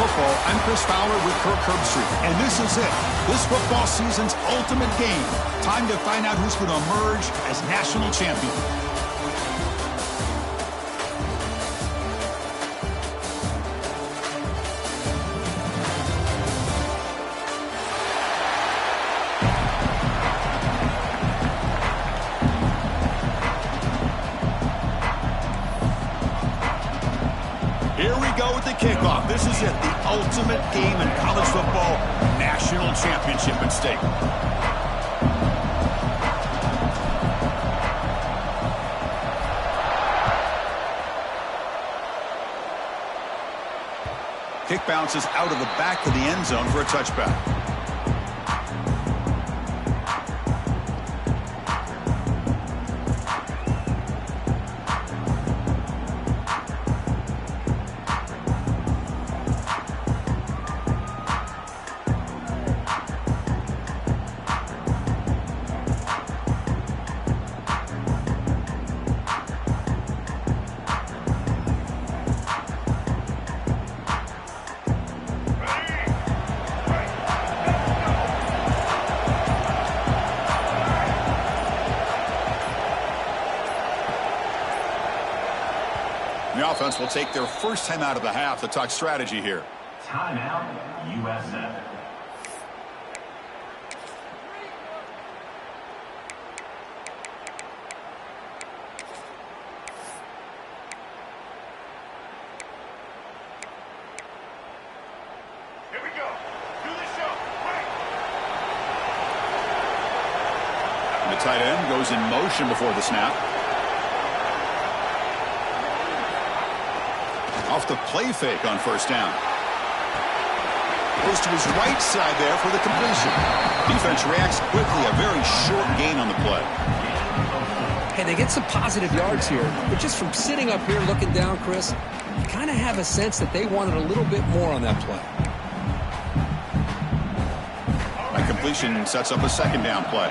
Football. I'm Chris Fowler with Kirk Herbstreit, and this is it. This football season's ultimate game. Time to find out who's going to emerge as national champion. Here we go with the kickoff. This is it, the ultimate game in college football, national championship at stake. Kick bounces out of the back of the end zone for a touchback. The offense will take their first time out of the half to talk strategy here. Timeout, USA. Here we go. Do the show. Right. And the tight end goes in motion before the snap. Off the play fake on first down. Goes to his right side there for the completion. Defense reacts quickly. A very short gain on the play. Hey, they get some positive yards here, but just from sitting up here looking down, Chris, you kind of have a sense that they wanted a little bit more on that play. That completion sets up a second down play.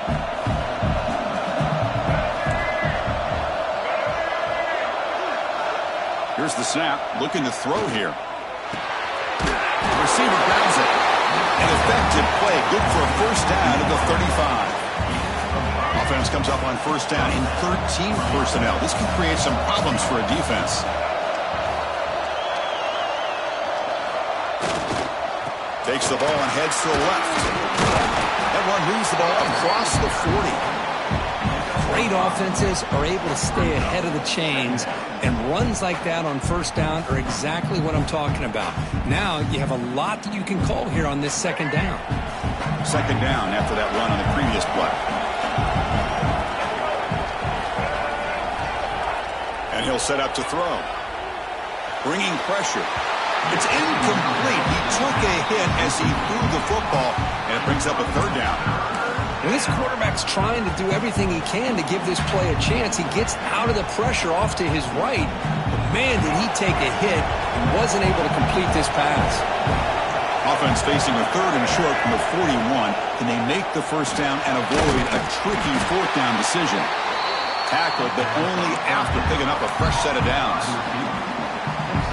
Here's the snap, looking to throw here. The receiver grabs it. An effective play, good for a first down at the 35. Offense comes up on first down in 13 personnel. This can create some problems for a defense. Takes the ball and heads to the left. That one moves the ball across the 40. Great offenses are able to stay ahead of the chains, and runs like that on first down are exactly what I'm talking about. Now you have a lot that you can call here on this second down. Second down after that run on the previous play. And he'll set up to throw. Bringing pressure. It's incomplete. He took a hit as he threw the football, and it brings up a third down. And this quarterback's trying to do everything he can to give this play a chance. He gets out of the pressure off to his right. But man, did he take a hit and wasn't able to complete this pass. Offense facing a third and short from the 41. Can they make the first down and avoid a tricky fourth down decision? Tackled, but only after picking up a fresh set of downs.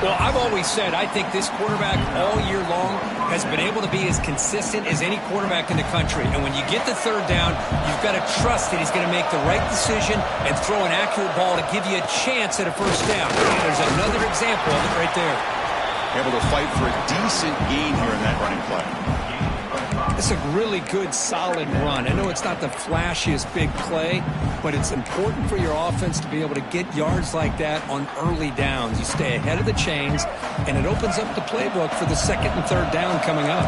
Well, I've always said I think this quarterback all year long has been able to be as consistent as any quarterback in the country. And when you get the third down, you've got to trust that he's going to make the right decision and throw an accurate ball to give you a chance at a first down. There's another example of it right there. Able to fight for a decent gain here in that running play. It's a really good, solid run. I know it's not the flashiest big play, but it's important for your offense to be able to get yards like that on early downs. You stay ahead of the chains, and it opens up the playbook for the second and third down coming up.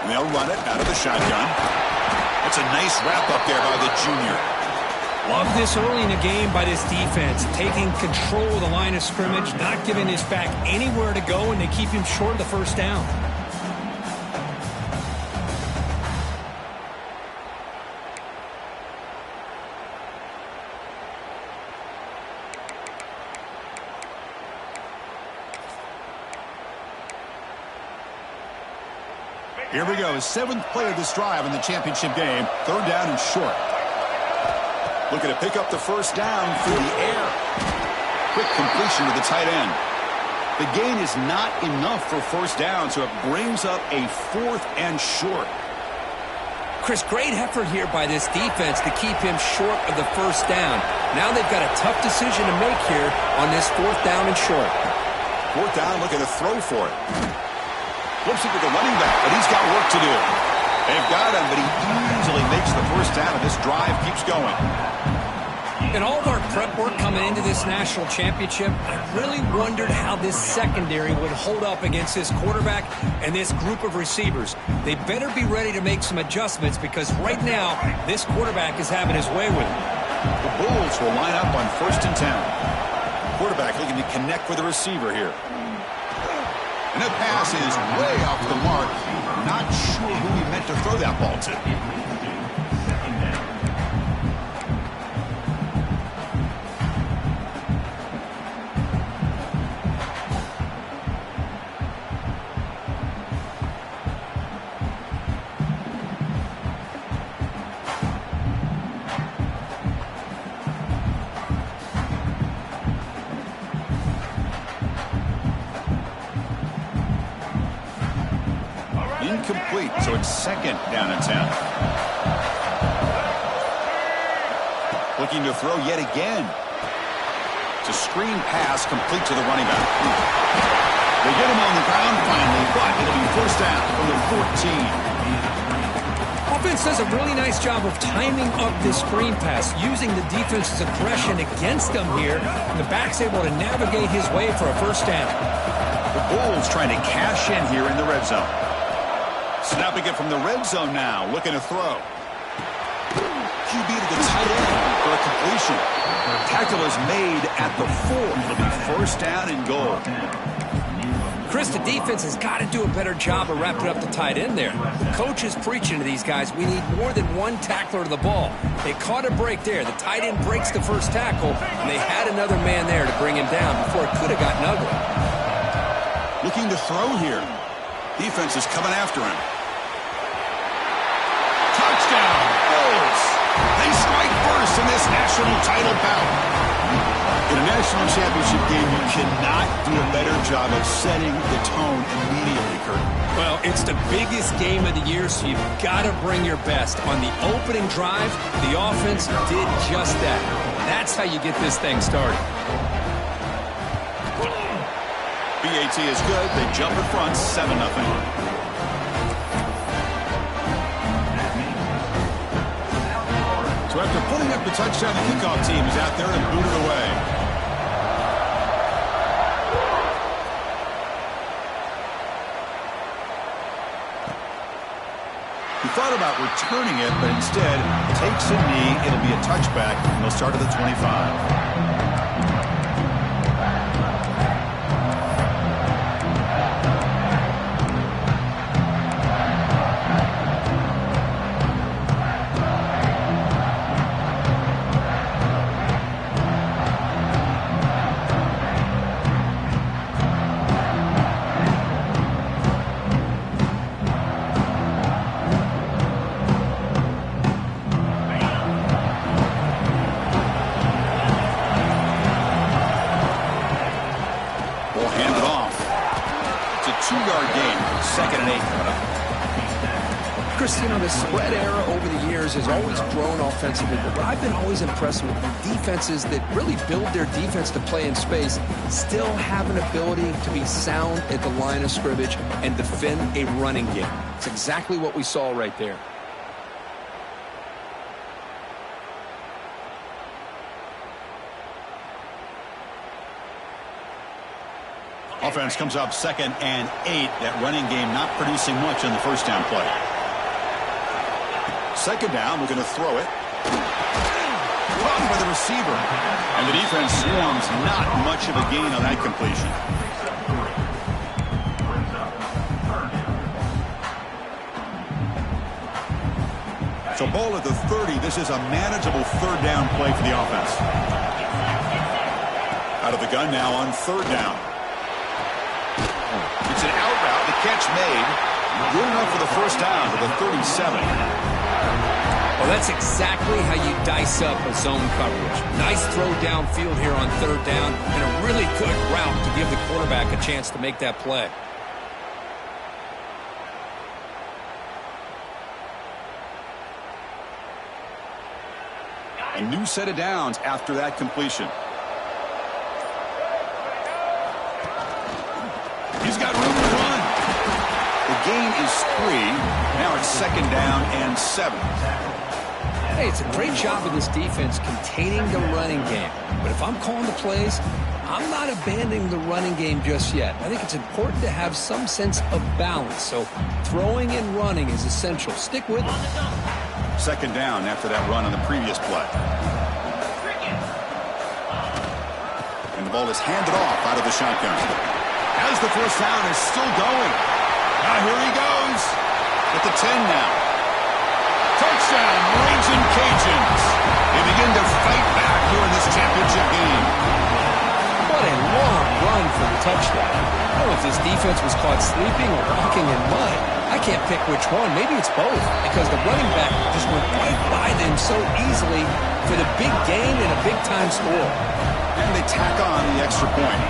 And they'll run it out of the shotgun. It's a nice wrap-up there by the junior. Love this early in the game by this defense, taking control of the line of scrimmage, not giving his back anywhere to go, and they keep him short of the first down. Here we go, seventh play of this drive in the championship game. Third down and short. Looking to pick up the first down through the air. quick completion to the tight end. The gain is not enough for first down, so it brings up a 4th and short. Chris, great effort here by this defense to keep him short of the first down. Now they've got a tough decision to make here on this 4th down and short. 4th down, looking to throw for it. Flips it to the running back, but he's got work to do. They've got him, but he easily makes the first down, and this drive keeps going. In all of our prep work coming into this national championship, I really wondered how this secondary would hold up against this quarterback and this group of receivers. They better be ready to make some adjustments because right now, this quarterback is having his way with it. The Bulls will line up on 1st and 10. Quarterback looking to connect with the receiver here. And that pass is way off the mark. Not sure who he meant to throw that ball to. Incomplete, so it's 2nd down and 10. Looking to throw yet again. It's a screen pass complete to the running back. They get him on the ground finally, but it'll be 1st down from the 14. Offense does a really nice job of timing up this screen pass, using the defense's aggression against them here. The back's able to navigate his way for a 1st down. The Bulls trying to cash in here in the red zone. Snapping it from the red zone now, looking to throw. QB to the tight end for a completion. Tackle is made at the 4. It'll be 1st down and goal. Chris, the defense has got to do a better job of wrapping up the tight end there. The coach is preaching to these guys, we need more than one tackler to the ball. They caught a break there. The tight end breaks the first tackle, and they had another man there to bring him down before it could have gotten ugly. Looking to throw here. Defense is coming after him. Touchdown, Bulls! They strike first in this national title bout. In a national championship game, you cannot do a better job of setting the tone immediately, Kurt. Well, it's the biggest game of the year, so you've got to bring your best. On the opening drive, the offense did just that. That's how you get this thing started. BAT is good. They jump in front, 7-0. So after putting up the touchdown, the kickoff team is out there to boot it away. He thought about returning it, but instead takes a knee. It'll be a touchback, and they'll start at the 25. The spread era over the years has always grown offensively, but I've been always impressed with the defenses that really build their defense to play in space, still have an ability to be sound at the line of scrimmage and defend a running game. It's exactly what we saw right there. Offense comes up 2nd and 8. That running game not producing much on the 1st down play. 2nd down, we're going to throw it. Caught by the receiver. And the defense swarms, not much of a gain on that completion. So ball at the 30. This is a manageable 3rd down play for the offense. Out of the gun now on 3rd down. It's an out route. The catch made. Good enough for the 1st down to the 37. Well, that's exactly how you dice up a zone coverage. Nice throw downfield here on third down, and a really good route to give the quarterback a chance to make that play. A new set of downs after that completion. He's got room to run. The gain is 3. Now it's second down and 7. Hey, it's a great job of this defense containing the running game. But if I'm calling the plays, I'm not abandoning the running game just yet. I think it's important to have some sense of balance. So throwing and running is essential. Stick with it. Second down after that run on the previous play. And the ball is handed off out of the shotgun. As the first down is still going. Now here he goes. At the 10 now. Touchdown, Raging Cajuns. They begin to fight back here in this championship game. What a long run for the touchdown. I don't know if this defense was caught sleeping or walking in mud. I can't pick which one. Maybe it's both, because the running back just went right by them so easily for the big gain and a big-time score. And they tack on the extra point.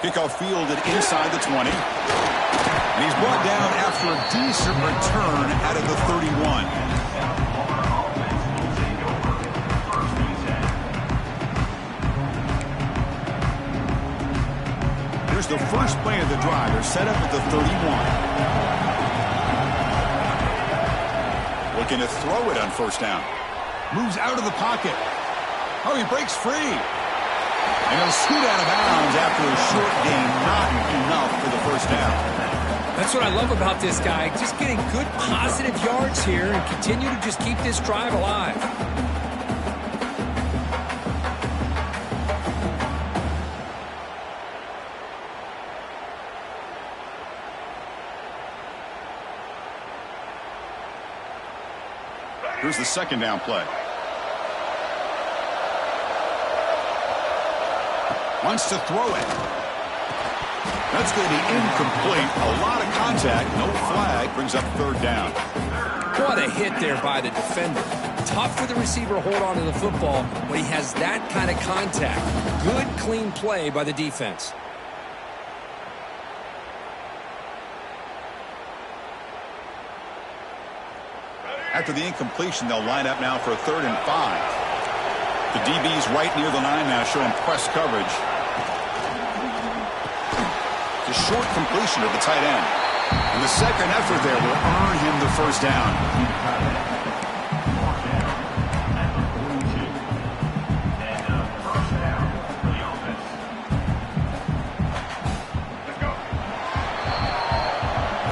Kickoff fielded inside the 20. And he's brought down after a decent return out of the 31. Here's the first play of the drive. They're set up at the 31. Looking to throw it on first down. Moves out of the pocket. Oh, he breaks free. And he'll scoot out of bounds after a short gain, not enough for the first down. That's what I love about this guy. Just getting good positive yards here and continue to just keep this drive alive. Here's the second down play. Wants to throw it. That's going to be incomplete. A lot of contact. No flag. Brings up third down. What a hit there by the defender. Tough for the receiver to hold on to the football when he has that kind of contact. Good, clean play by the defense. After the incompletion, they'll line up now for a 3rd and 5. The DB's right near the line now, showing press coverage. The short completion to the tight end. And the second effort there will earn him the first down.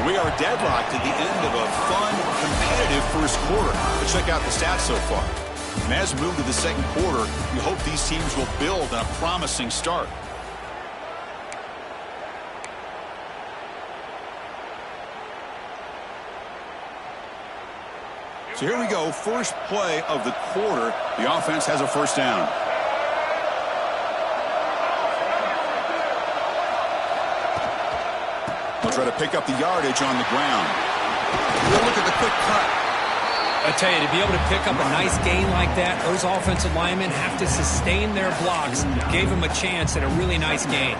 We are deadlocked at the end of a fun, competitive first quarter. But check out the stats so far. And as we move to the second quarter, we hope these teams will build on a promising start. So here we go, first play of the quarter. The offense has a first down. They'll try to pick up the yardage on the ground. We'll look at the quick cut. I tell you, to be able to pick up a nice gain like that, those offensive linemen have to sustain their blocks. Gave them a chance at a really nice gain.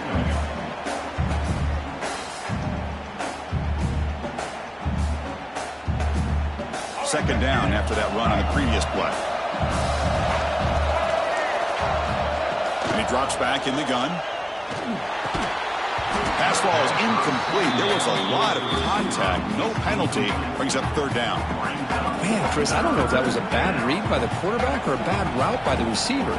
Second down after that run on the previous play. And he drops back in the gun. Pass ball is incomplete. There was a lot of contact. No penalty. Brings up third down. Man, Chris, I don't know if that was a bad read by the quarterback or a bad route by the receiver.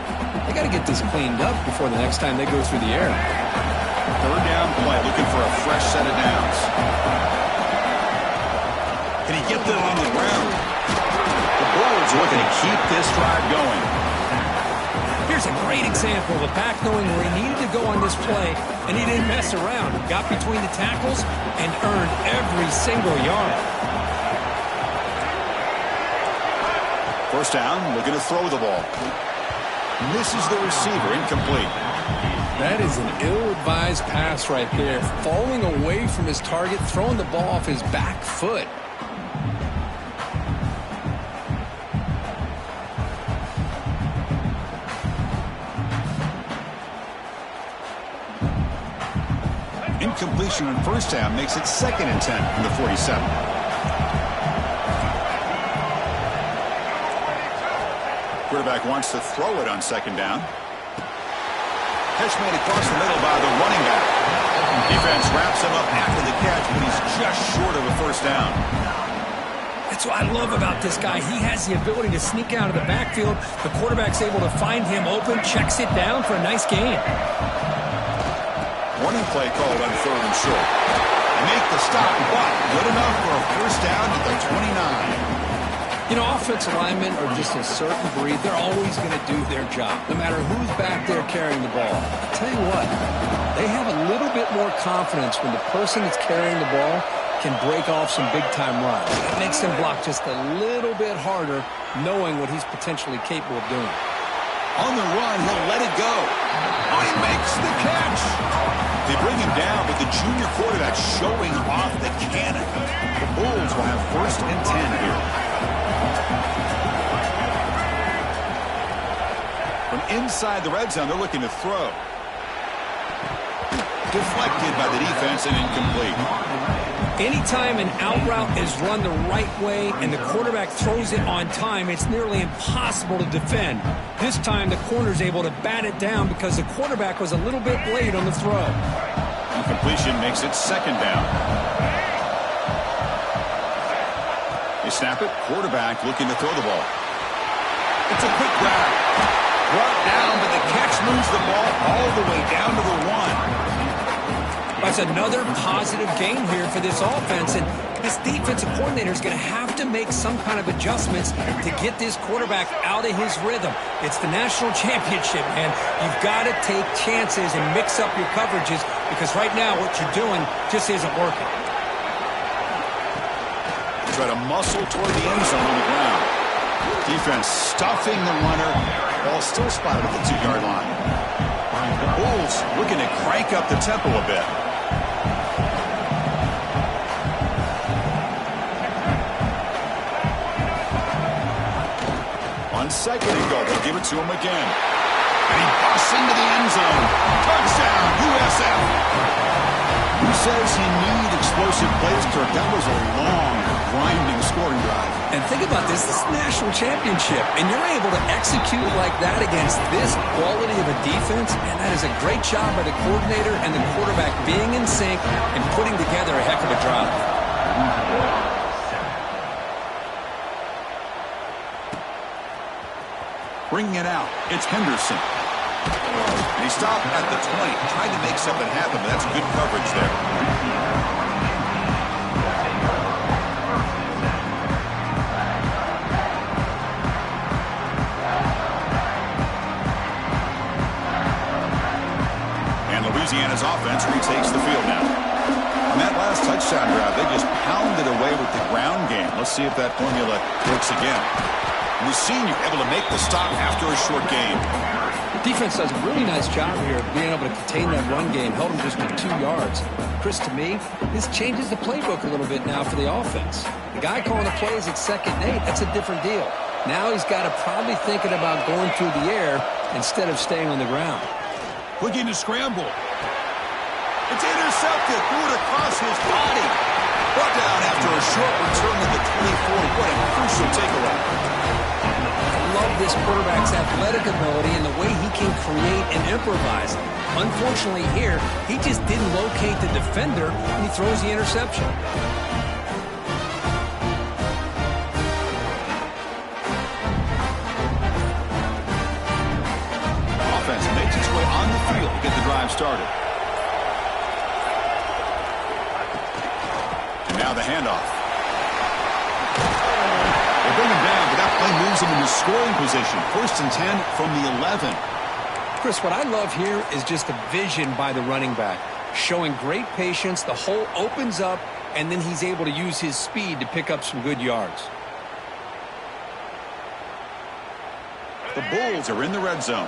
They got to get this cleaned up before the next time they go through the air. Third down play, looking for a fresh set of downs. Can he get them on the ground? The Bulls are looking to keep this drive going. Here's a great example of a back knowing where he needed to go on this play, and he didn't mess around. He got between the tackles and earned every single yard. First down, looking to throw the ball. Misses the receiver, incomplete. That is an ill-advised pass right there. Falling away from his target, throwing the ball off his back foot. Incompletion on first down makes it 2nd and 10 from the 47. Quarterback wants to throw it on 2nd down. Catch made across the middle by the running back. Defense wraps him up after the catch, but he's just short of a 1st down. That's what I love about this guy. He has the ability to sneak out of the backfield. The quarterback's able to find him open, checks it down for a nice gain. Warning play called on 3rd and short. Make the stop, but good enough for a 1st down at the 29. You know, offensive linemen are just a certain breed. They're always going to do their job, no matter who's back there carrying the ball. I'll tell you what, they have a little bit more confidence when the person that's carrying the ball can break off some big-time runs. It makes them block just a little bit harder, knowing what he's potentially capable of doing. On the run, he'll let it go. Oh, he makes the catch. They bring him down, but the junior quarterback showing off the cannon. The Bulls will have 1st and 10 here. From inside the red zone, they're looking to throw. Deflected by the defense and incomplete. Anytime an out route is run the right way and the quarterback throws it on time, it's nearly impossible to defend. This time, the corner's able to bat it down because the quarterback was a little bit late on the throw. Incompletion makes it 2nd down. They snap it. Quarterback looking to throw the ball. It's a quick grab. Brought down, but the catch moves the ball all the way down to the 1. That's another positive gain here for this offense, and this defensive coordinator is going to have to make some kind of adjustments to get this quarterback out of his rhythm. It's the national championship, man. You've got to take chances and mix up your coverages because right now what you're doing just isn't working. Try to muscle toward the end zone on the ground. Defense stuffing the runner. Ball still spotted at the 2-yard line. The Bulls looking to crank up the tempo a bit. On 2nd and goal, they'll give it to him again. And he busts into the end zone. Touchdown, USF. Who says he needs explosive plays, Kirk? That was a long, grinding scoring drive. And think about this. This is the national championship, and you're able to execute like that against this quality of a defense, and that is a great job by the coordinator and the quarterback being in sync and putting together a heck of a drive. Bringing it out, it's Henderson. And he stopped at the 20, trying to make something happen, but that's good coverage there. And Louisiana's offense retakes the field now. On that last touchdown drive, they just pounded away with the ground game. Let's see if that formula works again. And the senior able to make the stop after a short game. Defense does a really nice job here of being able to contain that run game, held him just to 2 yards. Chris, to me, this changes the playbook a little bit now for the offense. The guy calling the plays at 2nd and 8, that's a different deal. Now he's got to probably thinking about going through the air instead of staying on the ground. Looking to scramble. It's intercepted. Threw it across his body. Brought down after a short return at the 24. What a crucial takeaway. I love this quarterback's athletic ability and the way he can create and improvise. Unfortunately here, he just didn't locate the defender and he throws the interception. Offense makes its way on the field to get the drive started. And now the handoff. They bring him down, but that play moves him into scoring position. 1st and 10 from the 11. Chris, what I love here is just the vision by the running back. Showing great patience, the hole opens up, and then he's able to use his speed to pick up some good yards. The Bulls are in the red zone.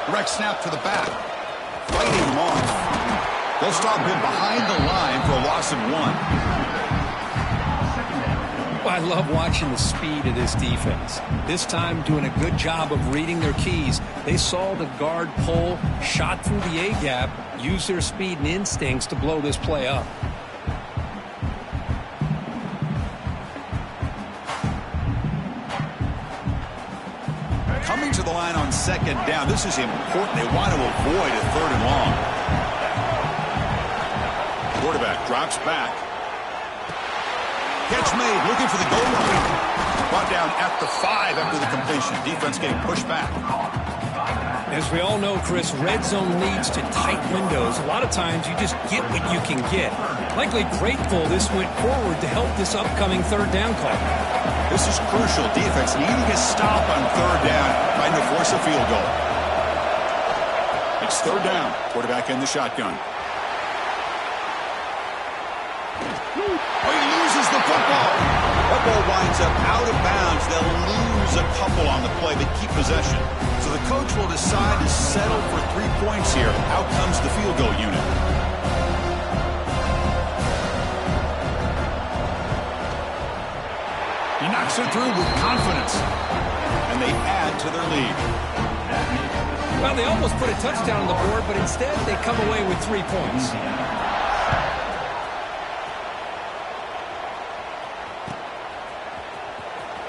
Direct snap to the back. Fighting him off. They'll stop him behind the line for a loss of 1. I love watching the speed of this defense. This time doing a good job of reading their keys. They saw the guard pull, shot through the A-gap, used their speed and instincts to blow this play up. Coming to the line on second down. This is important. They want to avoid a 3rd and long. Quarterback drops back. Catch made, looking for the goal line. Brought down at the 5 after the completion. Defense getting pushed back. As we all know, Chris, red zone leads to tight windows. A lot of times you just get what you can get. Likely grateful this went forward to help this upcoming 3rd down call. This is crucial. Defense needing a stop on 3rd down, trying to force a field goal. It's 3rd down. Quarterback in the shotgun. He loses the football. That ball winds up out of bounds. They'll lose a couple on the play. They keep possession. So the coach will decide to settle for 3 points here. Out comes the field goal unit. He knocks it through with confidence. And they add to their lead. Well, they almost put a touchdown on the board, but instead they come away with 3 points.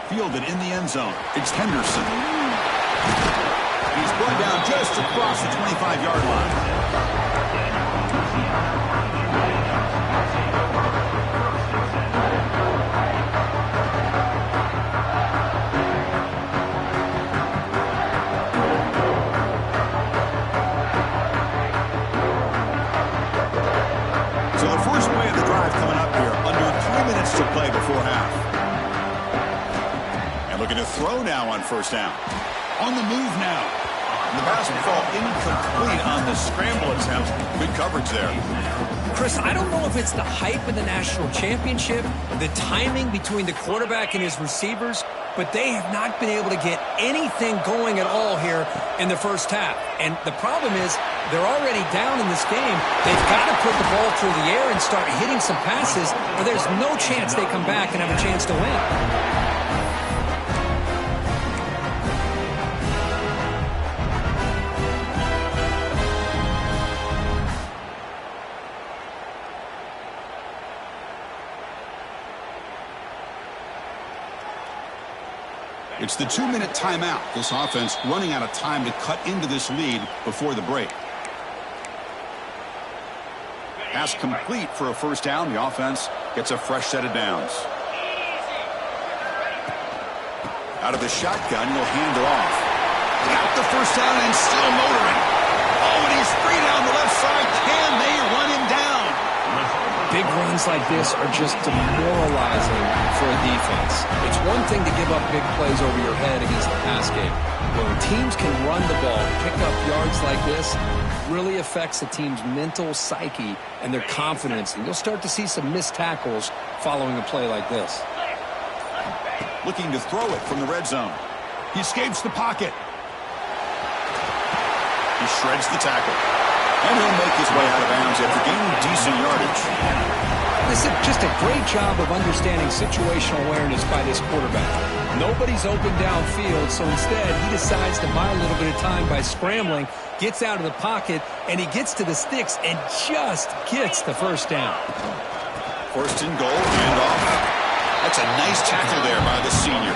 Fielded in the end zone. It's Henderson. He's brought down just across the 25-yard line. So the first play of the drive coming up here. Under 3 minutes to play before half. Looking to throw now on 1st down. On the move now. And the pass will fall incomplete on the scramble attempt. Good coverage there. Chris, I don't know if it's the hype of the national championship, the timing between the quarterback and his receivers, but they have not been able to get anything going at all here in the first half. And the problem is they're already down in this game. They've got to put the ball through the air and start hitting some passes, or there's no chance they come back and have a chance to win. It's the 2-minute timeout. This offense running out of time to cut into this lead before the break. Pass complete for a 1st down. The offense gets a fresh set of downs. Out of the shotgun, he'll hand it off. Got the 1st down and still motoring. Oh, and he's free down the left side. Can they run him down? Big runs like this are just demoralizing for a defense. It's one thing to give up big plays over your head against the pass game. When teams can run the ball, pick up yards like this, really affects the team's mental psyche and their confidence. And you'll start to see some missed tackles following a play like this. Looking to throw it from the red zone. He escapes the pocket. He shreds the tackle. And he'll make his way out of bounds after gaining decent yardage. This is just a great job of understanding situational awareness by this quarterback. Nobody's open downfield, so instead he decides to buy a little bit of time by scrambling, gets out of the pocket, and he gets to the sticks and just gets the 1st down. 1st and goal, handoff. That's a nice tackle there by the senior.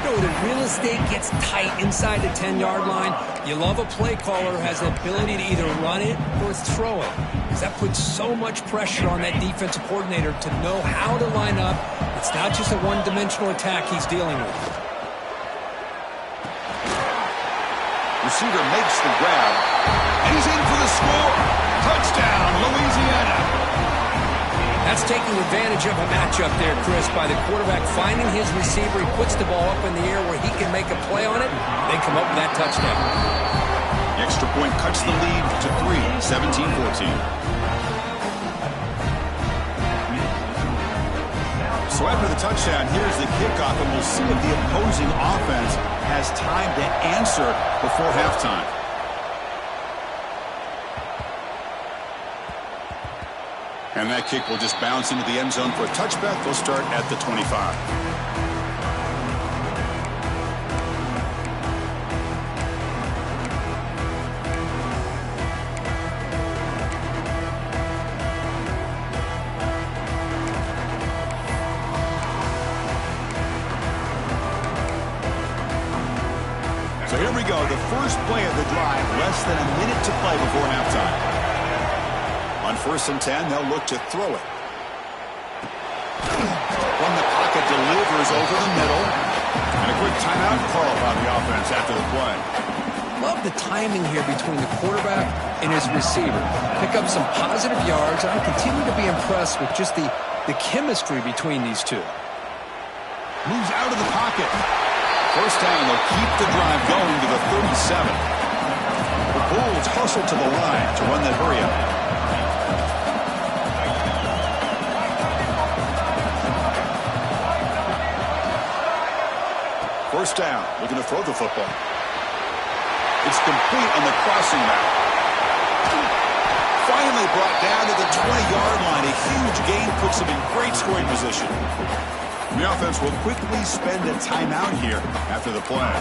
You know, the real estate gets tight inside the 10-yard line. You love a play caller who has the ability to either run it or throw it, because that puts so much pressure on that defensive coordinator to know how to line up. It's not just a one-dimensional attack he's dealing with. Receiver makes the grab, and he's in for the score. Touchdown, Louisiana. That's taking advantage of a matchup there, Chris, by the quarterback finding his receiver. He puts the ball up in the air where he can make a play on it, then come up with that touchdown. The extra point cuts the lead to 3, 17-14. So after the touchdown, here's the kickoff, and we'll see if the opposing offense has time to answer before halftime. And that kick will just bounce into the end zone for a touchback. They'll start at the 25. So here we go, the first play of the drive, less than a minute to play before halftime. On 1st and 10, they'll look to throw it. From the pocket, delivers over the middle. And a quick timeout call by the offense after the play. Love the timing here between the quarterback and his receiver. Pick up some positive yards. I continue to be impressed with just the chemistry between these two. Moves out of the pocket. First down, they'll keep the drive going to the 37. The Bulls hustle to the line to run that hurry up. First down, looking to throw the football. It's complete on the crossing route. Finally brought down to the 20-yard line. A huge gain puts him in great scoring position. The offense will quickly spend a timeout here after the play.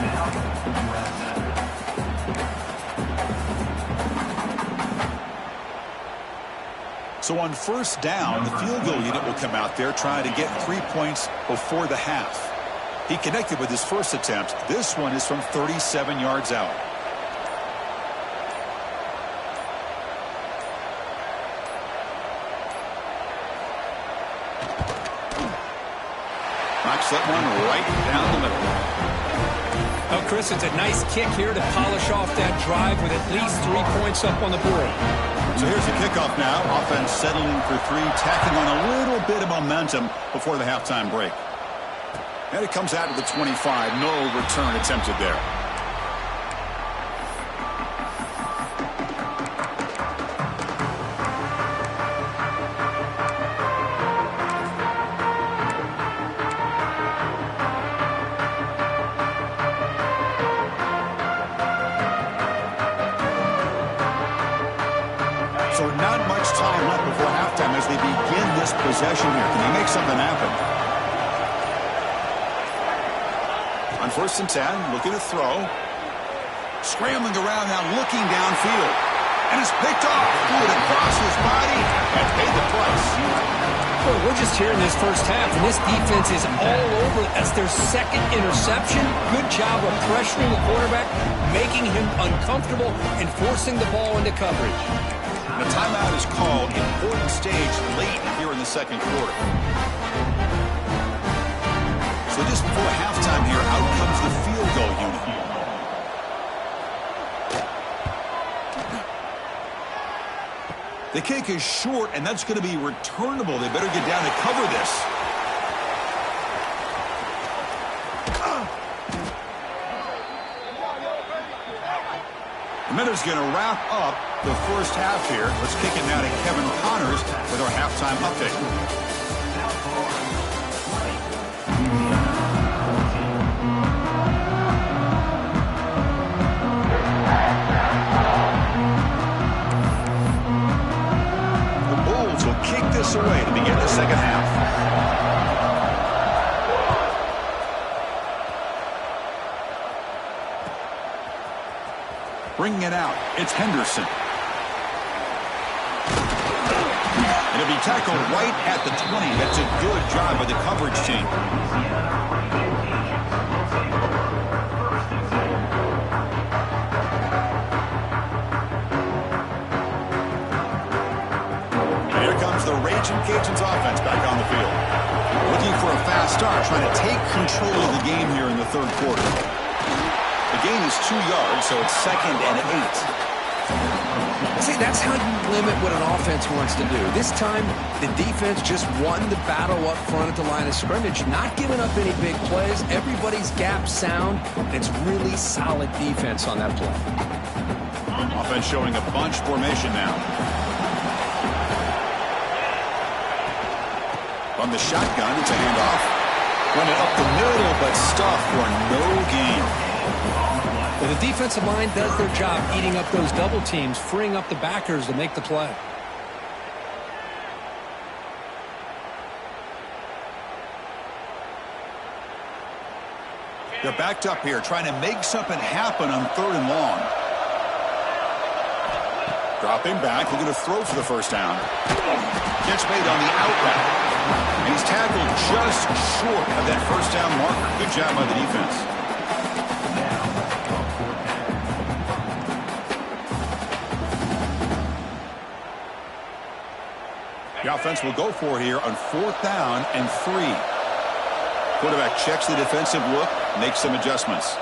So on first down, the field goal unit will come out there trying to get 3 points before the half. He connected with his first attempt. This one is from 37 yards out. Knocks that one right down the middle. Well, Chris, it's a nice kick here to polish off that drive with at least 3 points up on the board. So here's the kickoff now. Offense settling for 3, tacking on a little bit of momentum before the halftime break. And it comes out to the 25. No return attempted there. So not much time left before halftime as they begin this possession here. Can they make something happen? On 1st and 10, looking to throw. Scrambling around now, looking downfield. And it's picked off. Threw it across his body and paid the price. Well, we're just here in this first half, and this defense is all over. That's their second interception. Good job of pressuring the quarterback, making him uncomfortable, and forcing the ball into coverage. The timeout is called. Important stage late here in the second quarter. So just before halftime here, out comes the field goal unit. The kick is short, and that's going to be returnable. They better get down and cover this. The Miners going to wrap up the first half here. Let's kick it now to Kevin Connors with our halftime update. The Bulls will kick this away to begin the second half. Bringing it out, it's Henderson. It'll be tackled right at the 20. That's a good job by the coverage team. And here comes the Raging Cajuns offense back on the field. Looking for a fast start, trying to take control of the game here in the third quarter. The gain is 2 yards, so it's 2nd and 8. See, that's how you limit what an offense wants to do. This time, the defense just won the battle up front at the line of scrimmage, not giving up any big plays. Everybody's gap sound, and it's really solid defense on that play. Offense showing a bunch formation now. From the shotgun, it's a handoff. Run it up the middle, but stuffed for no gain. Well, the defensive line does their job eating up those double teams, freeing up the backers to make the play. They're backed up here, trying to make something happen on 3rd and long. Dropping back, looking to throw for the first down. Catch made on the out route. And he's tackled just short of that first down marker. Good job by the defense. The offense will go for it here on 4th down and 3. Quarterback checks the defensive look, makes some adjustments.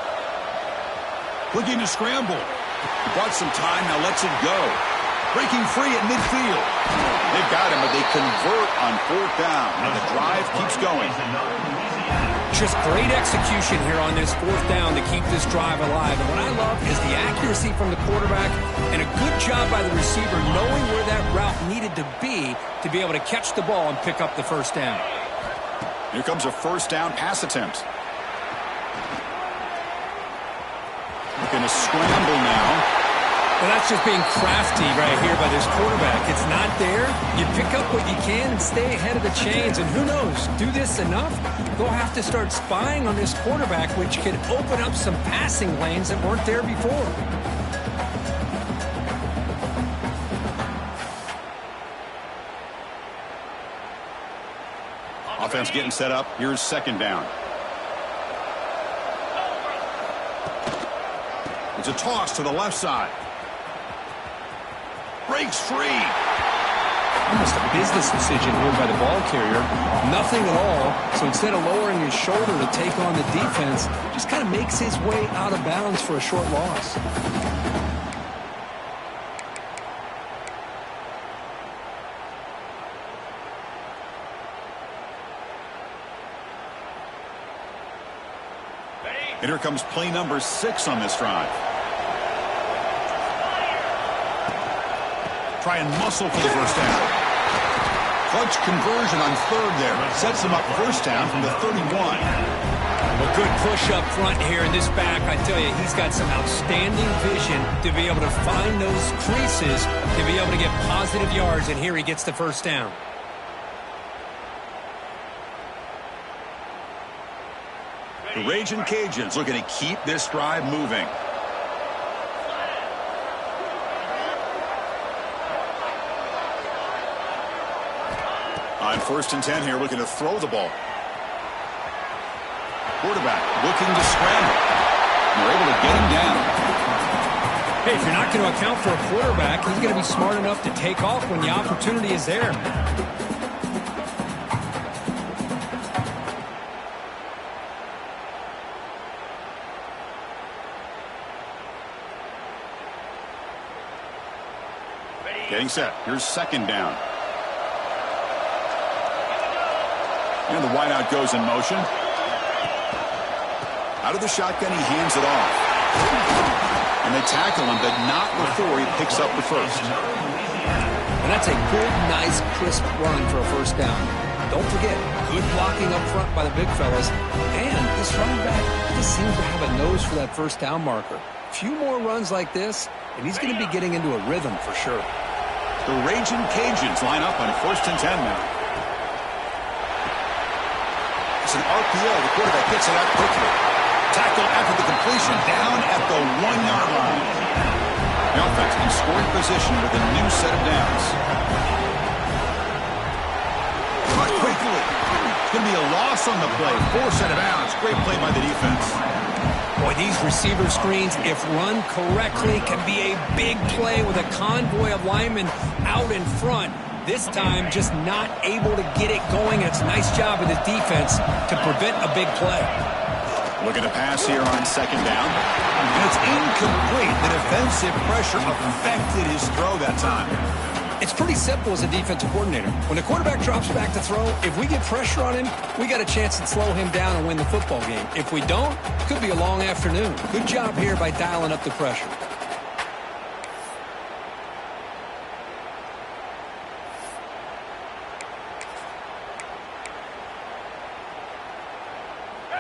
Looking to scramble. He bought some time, now lets it go. Breaking free at midfield. They've got him, but they convert on 4th down. And the drive keeps going. Just great execution here on this 4th down to keep this drive alive. And what I love is the accuracy from the quarterback and a good job by the receiver knowing where that route needed to be able to catch the ball and pick up the first down. Here comes a first down pass attempt. Looking to scramble now. Well, that's just being crafty right here by this quarterback. It's not there. You pick up what you can and stay ahead of the chains. And who knows, do this enough, they'll have to start spying on this quarterback, which could open up some passing lanes that weren't there before. Offense getting set up. Here's 2nd down. It's a toss to the left side. Breaks free. Almost a business decision here by the ball carrier. Nothing at all. So instead of lowering his shoulder to take on the defense, just kind of makes his way out of bounds for a short loss. And here comes play number 6 on this drive. Try and muscle for the first down. Clutch conversion on 3rd there. Sets him up first down from the 31. A good push up front here in this back. I tell you, he's got some outstanding vision to be able to find those creases, to be able to get positive yards, and here he gets the first down. The Raging Cajuns looking to keep this drive moving. On 1st and 10 here, looking to throw the ball. Quarterback looking to scramble. They're able to get him down. Hey, if you're not going to account for a quarterback, he's going to be smart enough to take off when the opportunity is there. Getting set. Here's 2nd down. And the wideout goes in motion. Out of the shotgun, he hands it off. And they tackle him, but not before he picks up the first. And that's a good, nice, crisp run for a first down. Don't forget, good blocking up front by the big fellas. And this running back just seems to have a nose for that first down marker. A few more runs like this, and he's going to be getting into a rhythm for sure. The Raging Cajuns line up on 1st and 10 now. It's an RPO. The quarterback gets it out quickly. Tackle after the completion, down at the 1-yard line. The offense in scoring position with a new set of downs. Caught quickly. It's going to be a loss on the play. 4 set of downs. Great play by the defense. Boy, these receiver screens, if run correctly, can be a big play with a convoy of linemen out in front. This time, just not able to get it going. It's a nice job of the defense to prevent a big play. Looking to pass here on 2nd down. And it's incomplete. The defensive pressure affected his throw that time. It's pretty simple as a defensive coordinator. When the quarterback drops back to throw, if we get pressure on him, we got a chance to slow him down and win the football game. If we don't, it could be a long afternoon. Good job here by dialing up the pressure.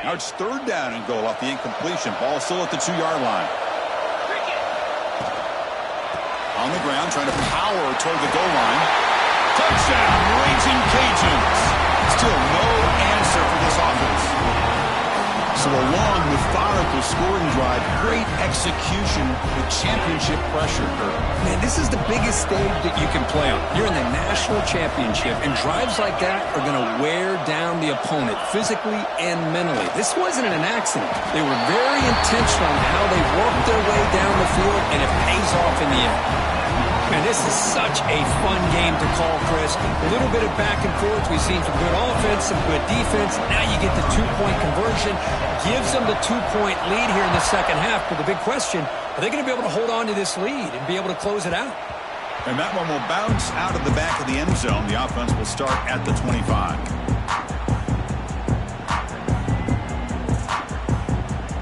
Now it's third down and goal off the incompletion. Ball still at the 2-yard line. On the ground, trying to power toward the goal line. Touchdown, Raging Cajuns. Still no answer for this offense. So a long, methodical scoring drive. Great execution with championship pressure. Man, this is the biggest stage that you can play on. You're in the national championship, and drives like that are going to wear down the opponent physically and mentally. This wasn't an accident. They were very intentional in how they worked their way down the field, and it pays off in the end. And this is such a fun game to call, Chris. A little bit of back and forth. We've seen some good offense, some good defense. Now you get the 2-point conversion. Gives them the 2-point lead here in the second half. But the big question, are they going to be able to hold on to this lead and be able to close it out? And that one will bounce out of the back of the end zone. The offense will start at the 25.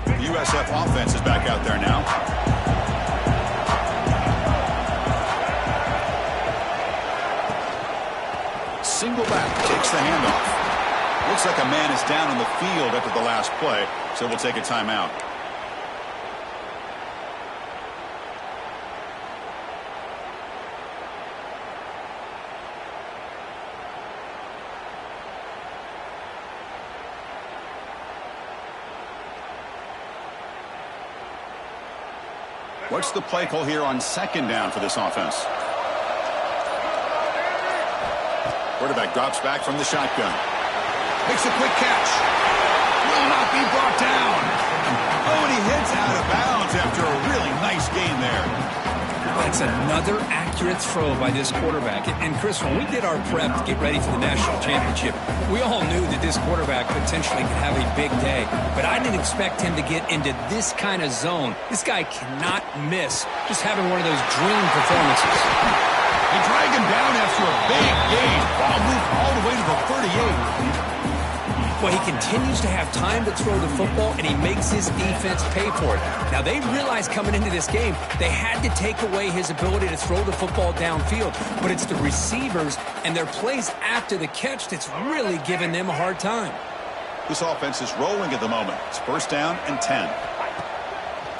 The USF offense is back out there now. Single back, takes the handoff. Looks like a man is down on the field after the last play, so we'll take a timeout. What's the play call here on second down for this offense? Quarterback drops back from the shotgun. Makes a quick catch. Will not be brought down. Oh, and he hits out of bounds after a really nice gain there. That's another accurate throw by this quarterback. And Chris, when we did our prep to get ready for the national championship, we all knew that this quarterback potentially could have a big day. But I didn't expect him to get into this kind of zone. This guy cannot miss just having one of those dream performances. They drag him down after a big gain. Ball moved all the way to the 38. Well, he continues to have time to throw the football, and he makes his defense pay for it. Now, they realized coming into this game, they had to take away his ability to throw the football downfield. But it's the receivers and their plays after the catch that's really giving them a hard time. This offense is rolling at the moment. It's first down and 10.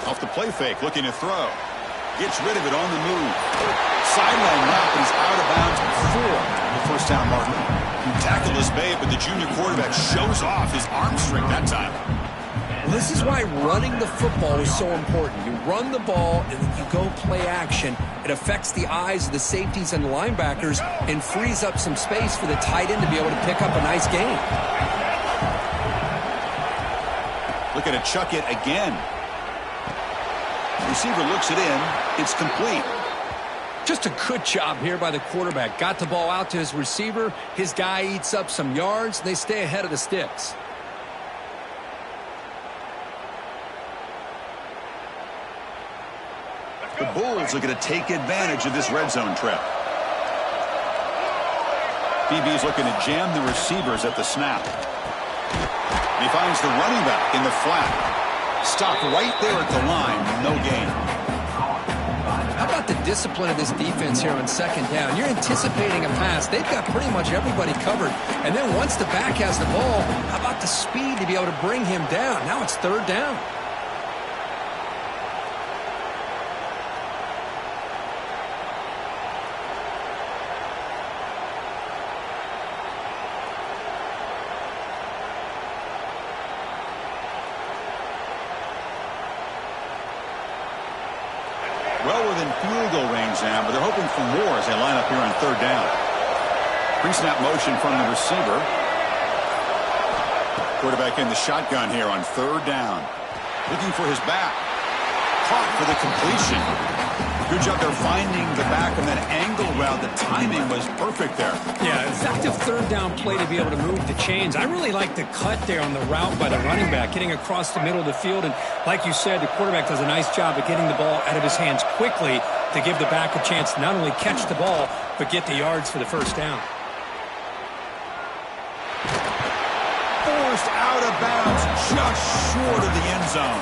Off the play fake, looking to throw. Gets rid of it on the move. Sideline route, but he's out of bounds before the first down marker. Tackled his bait, but the junior quarterback shows off his arm strength that time. Well, this is why running the football is so important. You run the ball, and then you go play action. It affects the eyes of the safeties and the linebackers and frees up some space for the tight end to be able to pick up a nice gain. Looking to chuck it again. Receiver looks it in. It's complete. Just a good job here by the quarterback. Got the ball out to his receiver. His guy eats up some yards. They stay ahead of the sticks. The Bulls are going to take advantage of this red zone trip. DB's looking to jam the receivers at the snap. He finds the running back in the flat. Stopped right there at the line. No gain. How about the discipline of this defense here on second down? You're anticipating a pass. They've got pretty much everybody covered. And then once the back has the ball, how about the speed to be able to bring him down? Now it's third down. Well within field goal range now, but they're hoping for more as they line up here on third down. Pre-snap motion from the receiver. Quarterback in the shotgun here on third down. Looking for his back. Caught for the completion. Good job there finding the back and that angle route. The timing was perfect there. Yeah, effective third down play to be able to move the chains. I really like the cut there on the route by the running back, getting across the middle of the field. And like you said, the quarterback does a nice job of getting the ball out of his hands quickly to give the back a chance to not only catch the ball, but get the yards for the first down. Forced out of bounds, just short of the end zone.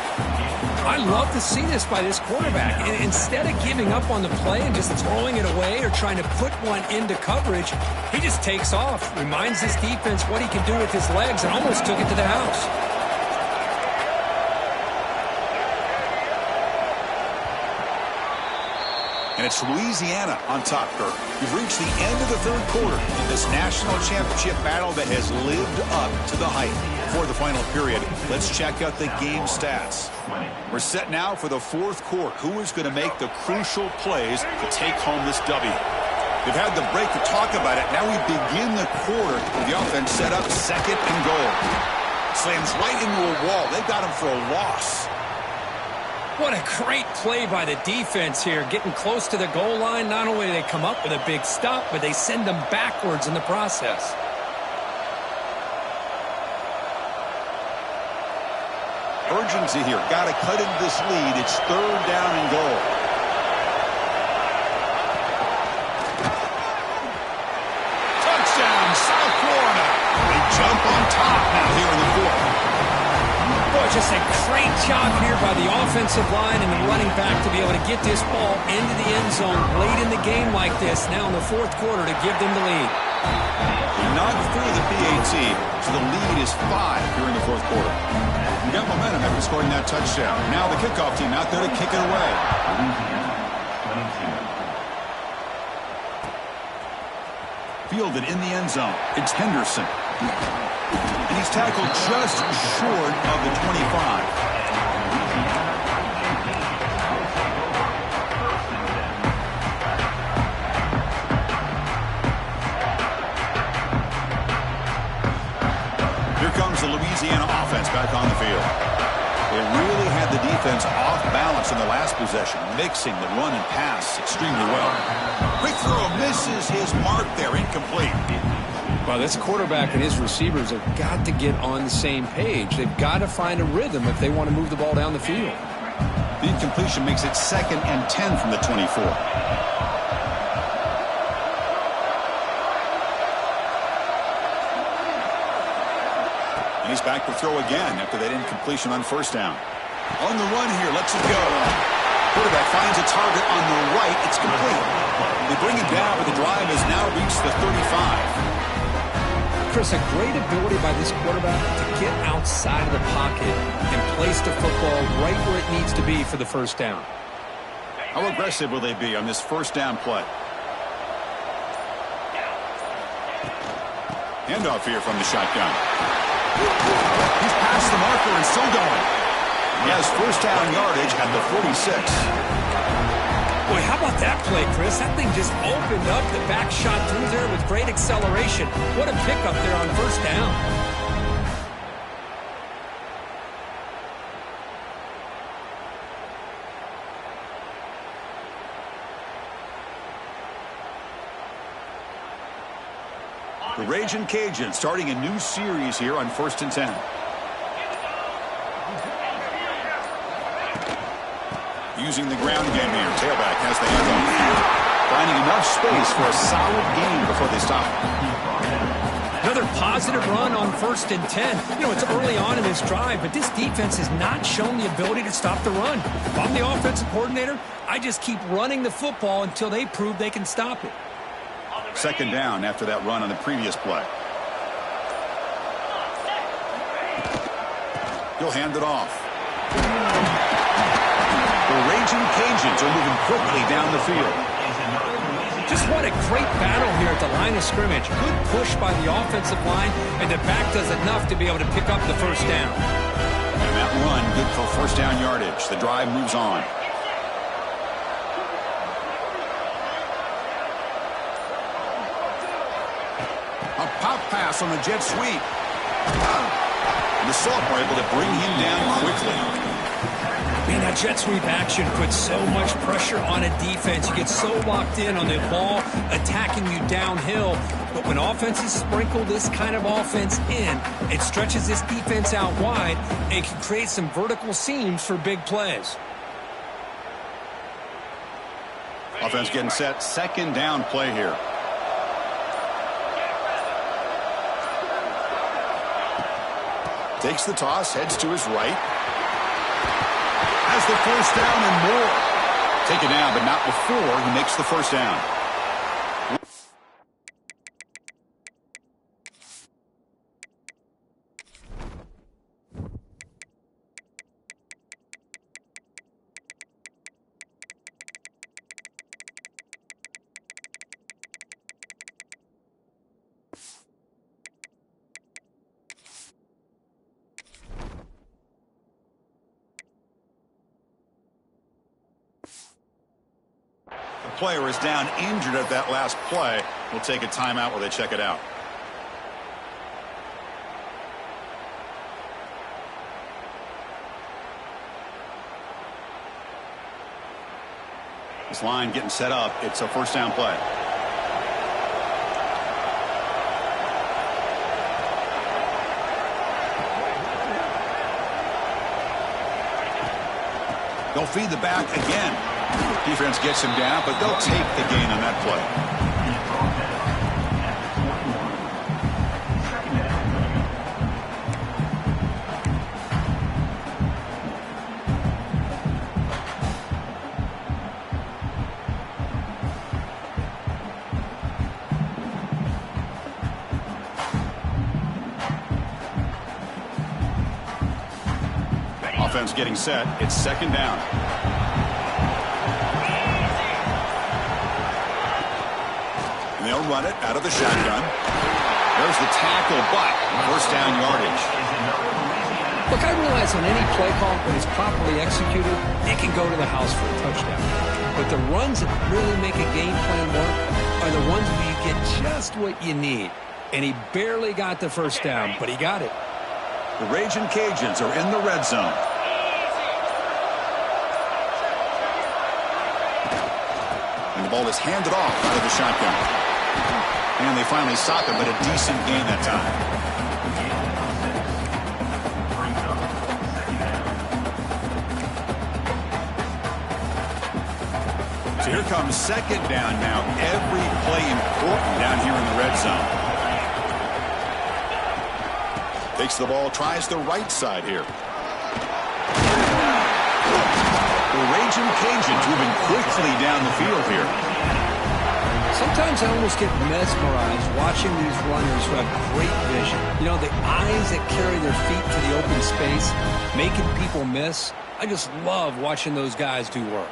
I love to see this by this quarterback. And instead of giving up on the play and just throwing it away or trying to put one into coverage, he just takes off, reminds his defense what he can do with his legs, and almost took it to the house. And it's Louisiana on top, Kirk. We've reached the end of the third quarter in this national championship battle that has lived up to the hype. Before the final period, let's check out the game stats. We're set now for the fourth quarter. Who is going to make the crucial plays to take home this W? They've had the break to talk about it. Now we begin the quarter with the offense set up second and goal. Slams right into a wall. They got him for a loss. What a great play by the defense here. Getting close to the goal line, not only do they come up with a big stop, but they send them backwards in the process. Urgency here. Got to cut into this lead. It's third down and goal. Touchdown, South Florida. They jump on top now here in the fourth. Boy, just a great job here by the offensive line and the running back to be able to get this ball into the end zone late in the game like this, now in the fourth quarter, to give them the lead. Not through the PAT, so the lead is 5 here in the fourth quarter. You got momentum after scoring that touchdown. Now the kickoff team out there to kick it away. Fielded in the end zone. It's Henderson. And he's tackled just short of the 25. Here comes the Louisiana offense back on the field. They really had the defense off balance in the last possession, mixing the run and pass extremely well. Quick throw misses his mark there, incomplete. Well, this quarterback and his receivers have got to get on the same page. They've got to find a rhythm if they want to move the ball down the field. The incompletion makes it 2nd and 10 from the 24. And he's back to throw again after that incompletion on first down. On the run here, lets it go. Quarterback finds a target on the right. It's complete. They bring him down, but the drive has now reached the 35. Chris, a great ability by this quarterback to get outside of the pocket and place the football right where it needs to be for the first down. How aggressive will they be on this first down play? Handoff here from the shotgun. He's past the marker and still going. He has first down yardage at the 46. Boy, how about that play, Chris? That thing just opened up the back shot through there with great acceleration. What a pickup there on first down. The Ragin' Cajuns starting a new series here on 1st and 10. Using the ground game here. Tailback has the handoff. Finding enough space for a solid gain before they stop. Another positive run on 1st and 10. You know, it's early on in this drive, but this defense has not shown the ability to stop the run. If I'm the offensive coordinator, I just keep running the football until they prove they can stop it. 2nd down after that run on the previous play. He'll hand it off. The Ragin' Cajuns are moving quickly down the field. Just what a great battle here at the line of scrimmage. Good push by the offensive line, and the back does enough to be able to pick up the first down. And that run, good for first down yardage. The drive moves on. A pop pass on the jet sweep. And the sophomore able to bring him down quickly. Man, that jet sweep action puts so much pressure on a defense. You get so locked in on the ball attacking you downhill. But when offenses sprinkle this kind of offense in, it stretches this defense out wide and can create some vertical seams for big plays. Offense getting set. 2nd down play here. Takes the toss, heads to his right. Has the first down and more. Take it down, but not before he makes the first down. player is down injured at that last play. We'll take a timeout while they check it out. This line getting set up. It's a first down play. They'll feed the back again. Defense gets him down, but they'll take the gain on that play. Offense getting set. It's second down. And they'll run it out of the shotgun. There's the tackle, but first down yardage. Look, I realize on any play call, when it's properly executed, it can go to the house for a touchdown. But the runs that really make a game plan work are the ones where you get just what you need. And he barely got the first down, but he got it. The Raging Cajuns are in the red zone. And the ball is handed off out of the shotgun. And they finally stop it, but a decent gain that time. So here comes second down now. Every play important down here in the red zone. Takes the ball, tries the right side here. The Raging Cajuns moving quickly down the field here. Sometimes I almost get mesmerized watching these runners who have great vision. You know, the eyes that carry their feet to the open space, making people miss. I just love watching those guys do work.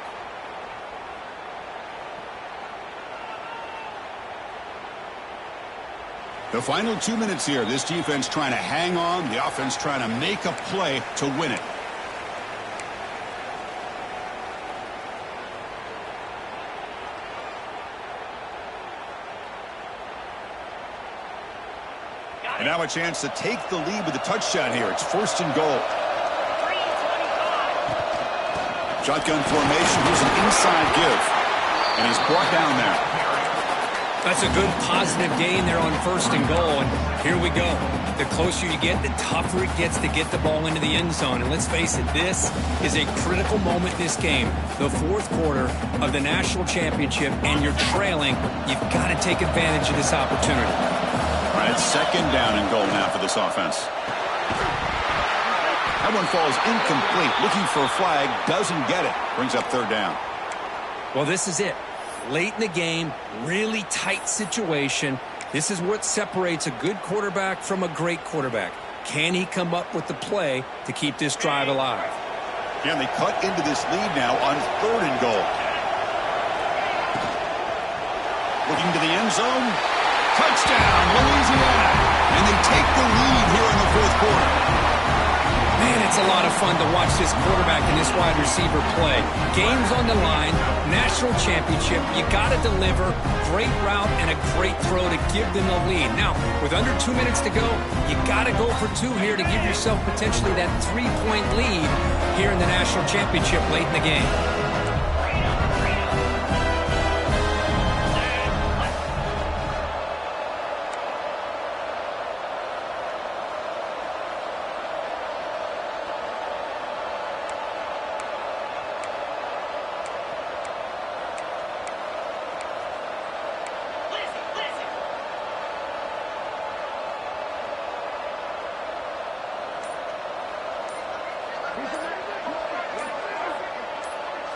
The final 2 minutes here. This defense trying to hang on. The offense trying to make a play to win it. And now a chance to take the lead with a touchdown here. It's first and goal. Shotgun formation. Here's an inside give. And he's brought down there. That's a good positive gain there on first and goal. And here we go. The closer you get, the tougher it gets to get the ball into the end zone. And let's face it, this is a critical moment in this game. The fourth quarter of the national championship, and you're trailing. You've got to take advantage of this opportunity. All right, second down and goal now for this offense. That one falls incomplete. Looking for a flag, doesn't get it. Brings up third down. Well, this is it. Late in the game, really tight situation. This is what separates a good quarterback from a great quarterback. Can he come up with the play to keep this drive alive? And they cut into this lead now on third and goal. Looking to the end zone. Touchdown, Louisiana. And they take the lead here in the fourth quarter. Man, it's a lot of fun to watch this quarterback and this wide receiver play. Game's on the line, national championship. You got to deliver. Great route and a great throw to give them the lead. Now, with under 2 minutes to go, you got to go for two here to give yourself potentially that 3-point lead here in the national championship late in the game.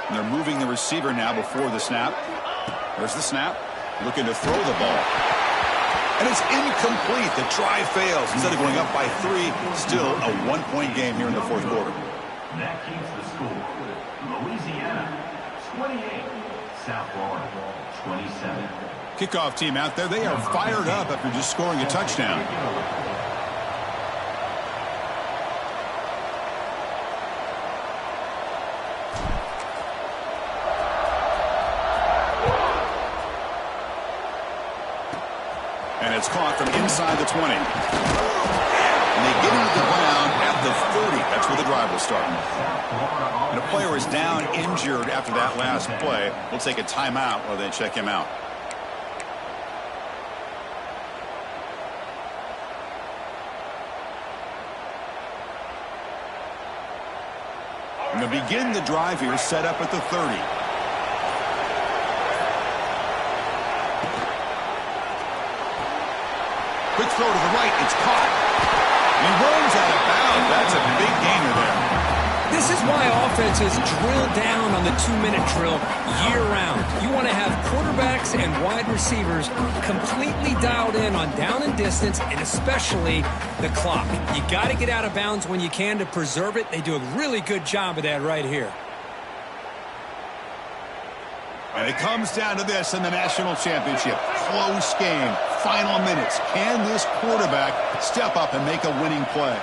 And they're moving the receiver now before the snap. There's the snap. Looking to throw the ball. And it's incomplete. The try fails. Instead of going up by 3, still a 1-point game here in the fourth quarter. That keeps the score. Louisiana, 28. South Florida, 27. Kickoff team out there. They are fired up after just scoring a touchdown. And it's caught from inside the 20. And they get into the ground at the 30. That's where the drive will start. And a player is down injured after that last play. We'll take a timeout while they check him out. And to begin the drive here, set up at the 30. Quick throw to the right. It's caught. He runs out of bounds. That's a big gainer there. This is why offenses drill down on the 2-minute drill year-round. You want to have quarterbacks and wide receivers completely dialed in on down and distance, and especially the clock. You got to get out of bounds when you can to preserve it. They do a really good job of that right here. And it comes down to this in the national championship. Close game. Final minutes. Can this quarterback step up and make a winning play?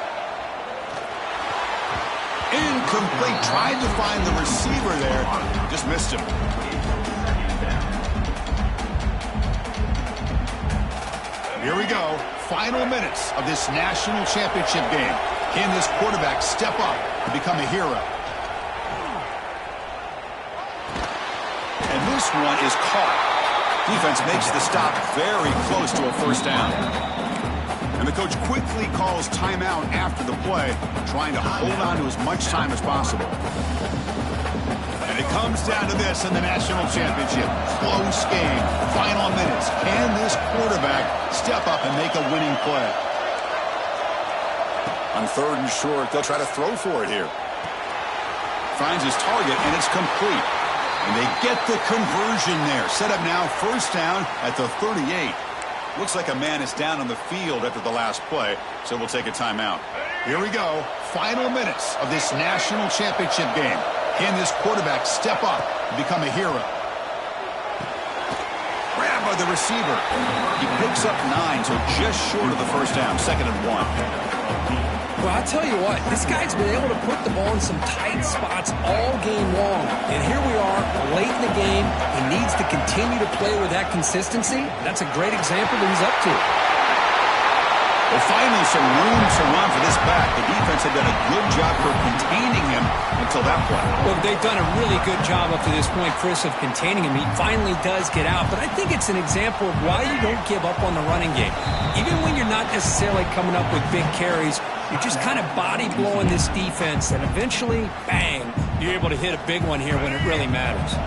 Incomplete. Tried to find the receiver there. Just missed him. Here we go. Final minutes of this national championship game. Can this quarterback step up and become a hero? And this one is caught. Defense makes the stop very close to a first down. And the coach quickly calls timeout after the play, trying to hold on to as much time as possible. And it comes down to this in the national championship. Close game. Final minutes. Can this quarterback step up and make a winning play? On 3rd and short, they'll try to throw for it here. Finds his target, and it's complete. And they get the conversion there. Set up now, first down at the 38. Looks like a man is down on the field after the last play, so we'll take a timeout. Here we go. Final minutes of this national championship game. Can this quarterback step up and become a hero? Grabbed by the receiver. He picks up 9, so just short of the first down. 2nd and 1. Well, I'll tell you what, this guy's been able to put the ball in some tight spots all game long. And here we are, late in the game. He needs to continue to play with that consistency. That's a great example that he's up to. Well, finally some room to run for this back. The defense had done a good job for containing him until that play. Well, they've done a really good job up to this point, Chris, of containing him. He finally does get out. But I think it's an example of why you don't give up on the running game. Even when you're not necessarily coming up with big carries, you're just kind of body blowing this defense, and eventually, bang, you're able to hit a big one here when it really matters.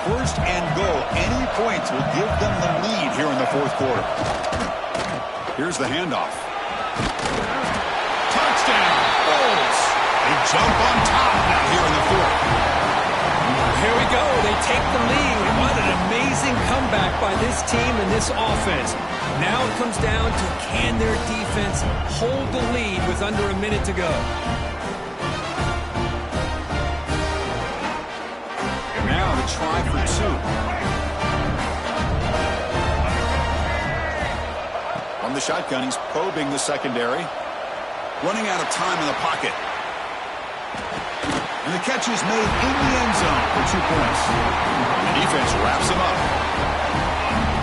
1st and goal. Any points will give them the lead here in the 4th quarter. Here's the handoff. Touchdown, Bulls. They jump on top now here in the 4th. Here we go. They take the lead. What an amazing comeback by this team and this offense. Now it comes down to can their defense hold the lead with under a minute to go. And now the try for 2. On the shotgun, he's probing the secondary. Running out of time in the pocket. And the catch is made in the end zone for 2 points. The defense wraps him up.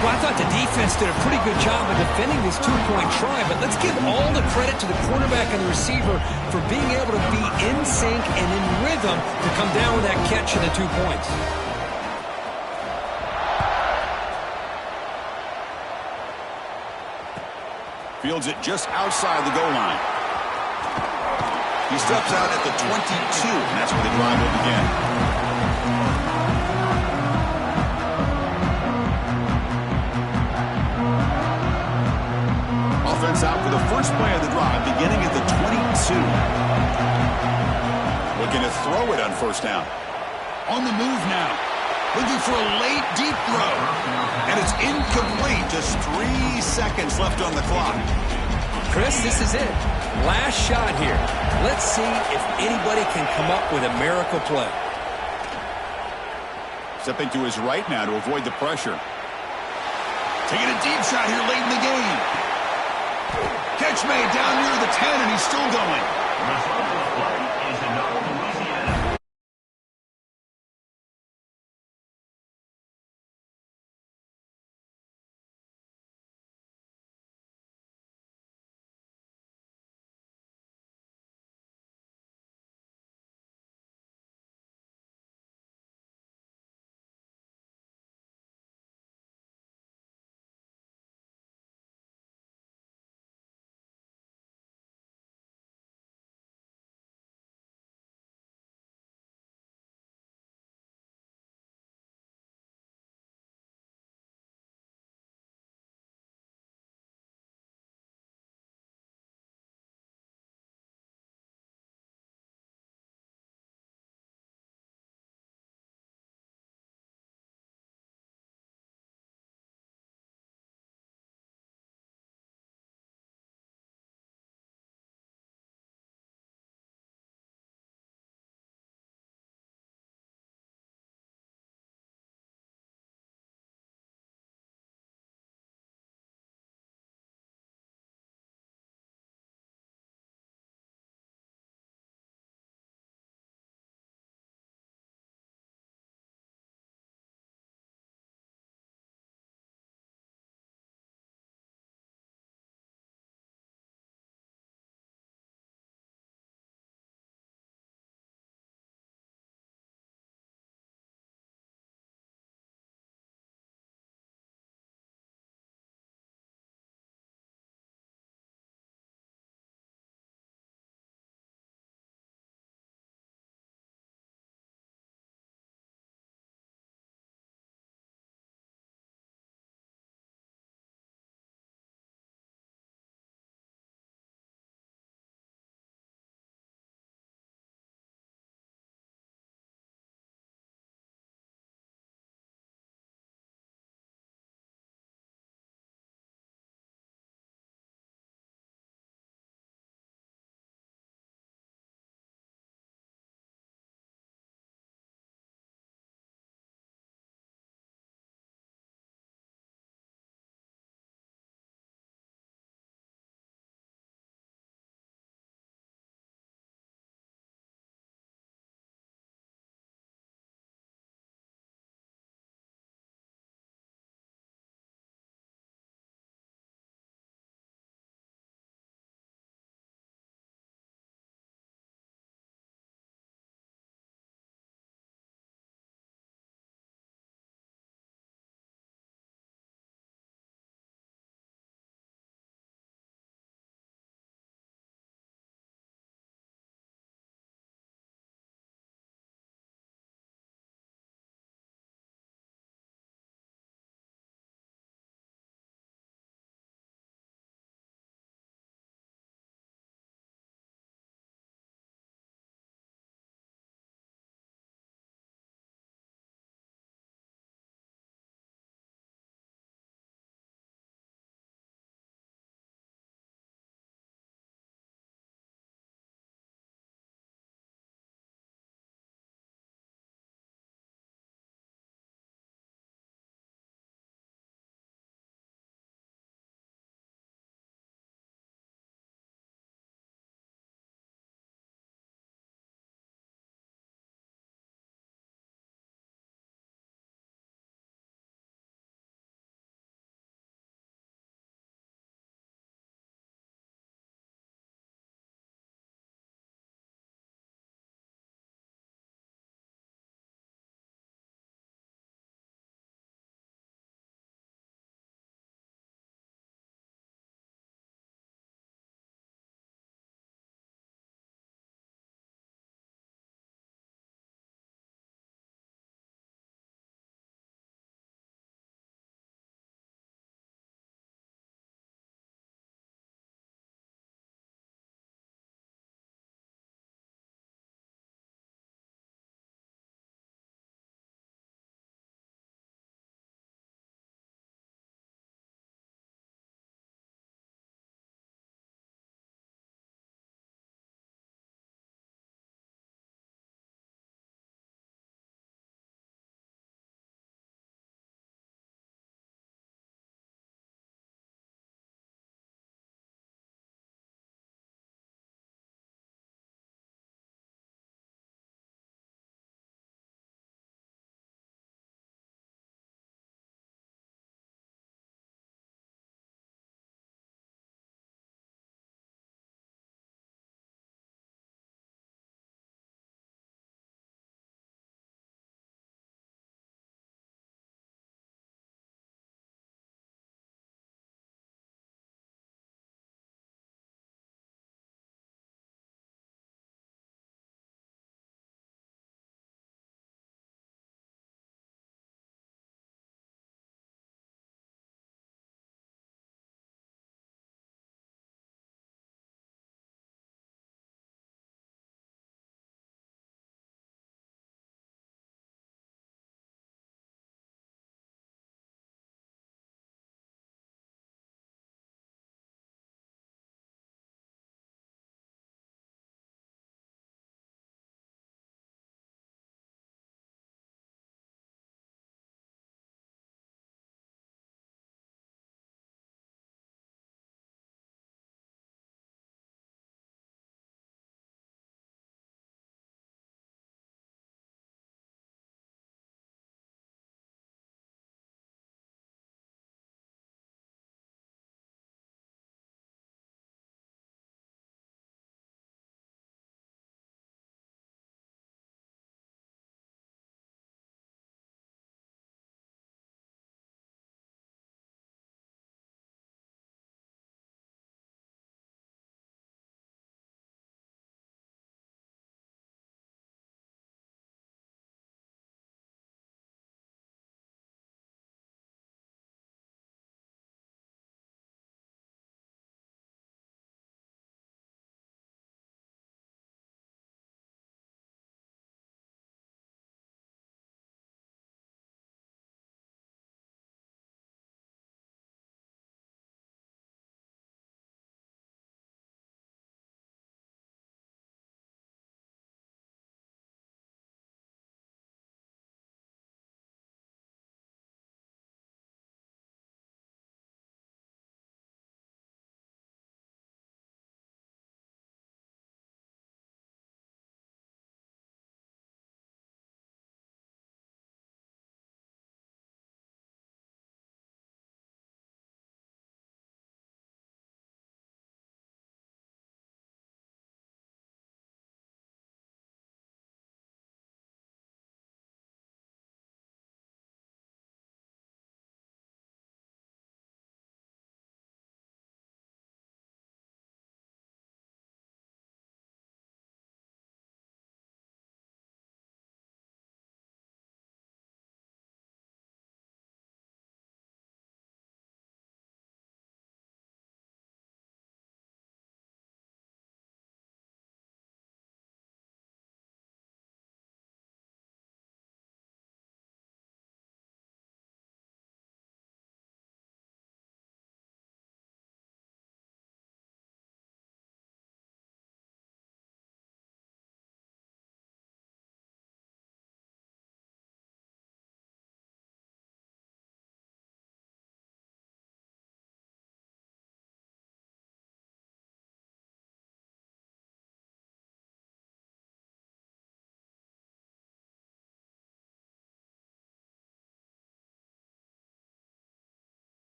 Well, I thought the defense did a pretty good job of defending this 2-point try, but let's give all the credit to the quarterback and the receiver for being able to be in sync and in rhythm to come down with that catch and the 2 points. Fields it just outside the goal line. He steps out at the 22, and that's where the drive will begin. Offense out for the first play of the drive, beginning at the 22. Looking to throw it on first down. On the move now. Looking for a late, deep throw. And it's incomplete. Just 3 seconds left on the clock. Chris, this is it. Last shot here. Let's see if anybody can come up with a miracle play. Stepping to his right now to avoid the pressure. Taking a deep shot here late in the game. Catch made down near the 10, and he's still going.